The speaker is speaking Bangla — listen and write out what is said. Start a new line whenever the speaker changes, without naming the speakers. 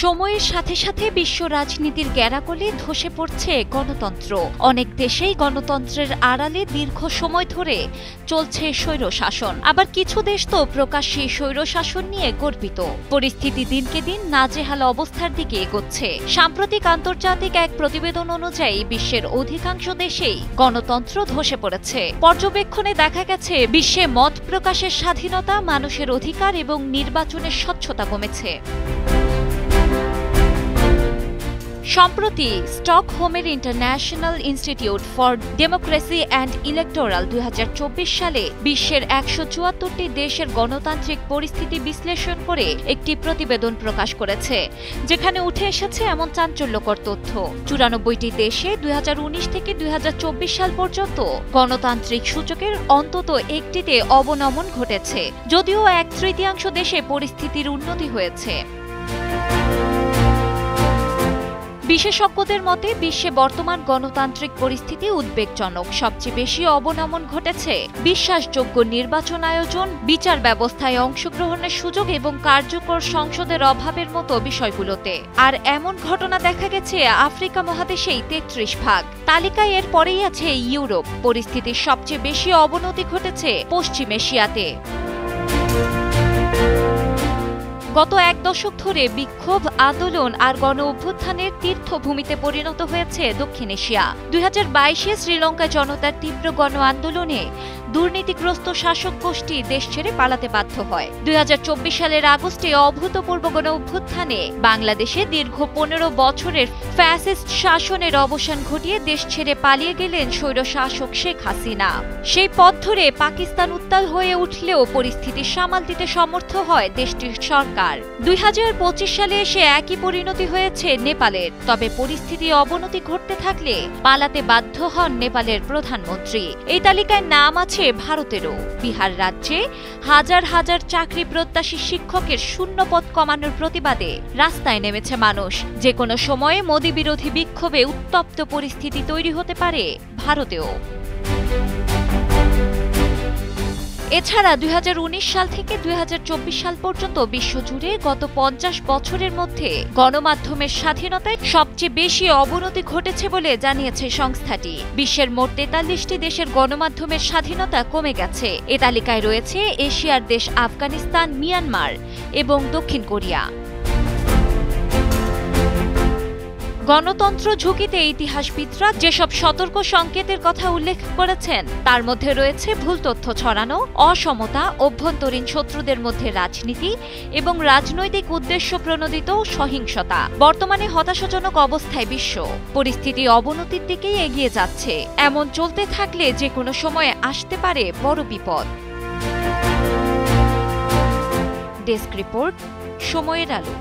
সময়ের সাথে সাথে বিশ্ব রাজনীতির গ্যারাকলে ধসে পড়ছে গণতন্ত্র। অনেক দেশেই গণতন্ত্রের আড়ালে দীর্ঘ সময় ধরে চলছে স্বৈরশাসন। আবার কিছু দেশ তো প্রকাশ্যে স্বৈরশাসন নিয়ে গর্বিত। পরিস্থিতি দিনকে দিন নাজেহাল অবস্থার দিকে এগোচ্ছে। সাম্প্রতিক আন্তর্জাতিক এক প্রতিবেদন অনুযায়ী বিশ্বের অধিকাংশ দেশেই গণতন্ত্র ধসে পড়েছে। পর্যবেক্ষণে দেখা গেছে বিশ্বে মত প্রকাশের স্বাধীনতা, মানুষের অধিকার এবং নির্বাচনের স্বচ্ছতা কমেছে। সম্প্রতি স্টকহোমের international institute for democracy and electoral 2024 সালে বিশ্বের 174টি দেশের গণতান্ত্রিক পরিস্থিতি বিশ্লেষণ করে একটি প্রতিবেদন প্রকাশ করেছে, যেখানে উঠে এসেছে এমন চাঞ্চল্যকর তথ্য। 94টি দেশে 2019 থেকে 2024 সাল পর্যন্ত গণতান্ত্রিক সূচকের অন্তত একটিতে অবনমন ঘটেছে, যদিও 1/3 দেশে পরিস্থিতির উন্নতি হয়েছে। বিশেষজ্ঞদের মতে বিশ্বে বর্তমান গণতান্ত্রিক পরিস্থিতি উদ্বেগজনক। সবচেয়ে বেশি অবনমন ঘটেছে বিশ্বাসযোগ্য নির্বাচন আয়োজন, বিচার ব্যবস্থায় অংশগ্রহণের সুযোগ এবং কার্যকর সংসদের অভাবের মতো বিষয়গুলোতে। আর এমন ঘটনা দেখা গেছে আফ্রিকা মহাদেশেই 33 ভাগ। তালিকায় এর পরেই আছে ইউরোপ। পরিস্থিতির সবচেয়ে বেশি অবনতি ঘটেছে পশ্চিম এশিয়াতে। গত এক দশক ধরে বিক্ষোভ, আন্দোলন আর গণ অভ্যুত্থানের তীর্থভূমিতে পরিণত হয়েছে দক্ষিণ এশিয়া। 2022-এ শ্রীলঙ্কায় জনতার তীব্র গণ আন্দোলনে দুর্নীতিগ্রস্ত শাসক গোষ্ঠী দেশ ছেড়ে পালাতে বাধ্য হয়। 2024 সালের আগস্টে অভূতপূর্ব গণ অভ্যুত্থানে বাংলাদেশে দীর্ঘ 15 বছরের ফ্যাসিস্ট শাসনের অবসান ঘটিয়ে দেশ ছেড়ে পালিয়ে গেলেন স্বৈরশাসক শেখ হাসিনা। সেই পথ ধরে পাকিস্তান উত্তাল হয়ে উঠলেও পরিস্থিতি সামাল দিতে সমর্থ হয় দেশটির সরকার। 2025 সালে এসে একই পরিণতি হয়েছে নেপালের। তবে পরিস্থিতি অবনতি ঘটতে থাকলে পালাতে বাধ্য হন নেপালের প্রধানমন্ত্রী। এই তালিকায় নাম আছে ভারতেরও। বিহার রাজ্যে হাজার হাজার চাকরি প্রত্যাশী শিক্ষকের শূন্যপদ কমানোর প্রতিবাদে রাস্তায় নেমেছে মানুষ। যে কোনো সময়ে মোদি বিরোধী বিক্ষোভে উত্তপ্ত পরিস্থিতি তৈরি হতে পারে ভারতেও। এছাড়া 2019 সাল থেকে 2024 সাল পর্যন্ত বিশ্বজুড়ে গত 50 বছরের মধ্যে গণমাধ্যমের স্বাধীনতায় সবচেয়ে বেশি অবনতি ঘটেছে বলে জানিয়েছে সংস্থাটি। বিশ্বের মোট 43টি দেশের গণমাধ্যমের স্বাধীনতা কমে গেছে। এ তালিকায় রয়েছে এশিয়ার দেশ আফগানিস্তান, মিয়ানমার এবং দক্ষিণ কোরিয়া। গণতন্ত্র ঝুঁকিতে ইতিহাসবিদরা যেসব সতর্ক সংকেতের কথা উল্লেখ করেছেন তার মধ্যে রয়েছে ভুল তথ্য ছড়ানো, অসমতা, অভ্যন্তরীণ শত্রুদের মধ্যে রাজনীতি এবং রাজনৈতিক উদ্দেশ্য প্রণোদিত সহিংসতা। বর্তমানে হতাশাজনক অবস্থায় বিশ্ব। পরিস্থিতি অবনতির দিকেই এগিয়ে যাচ্ছে। এমন চলতে থাকলে যে কোনো সময়ে আসতে পারে বড় বিপদ। ডেস্ক রিপোর্ট, সময়ের আলো।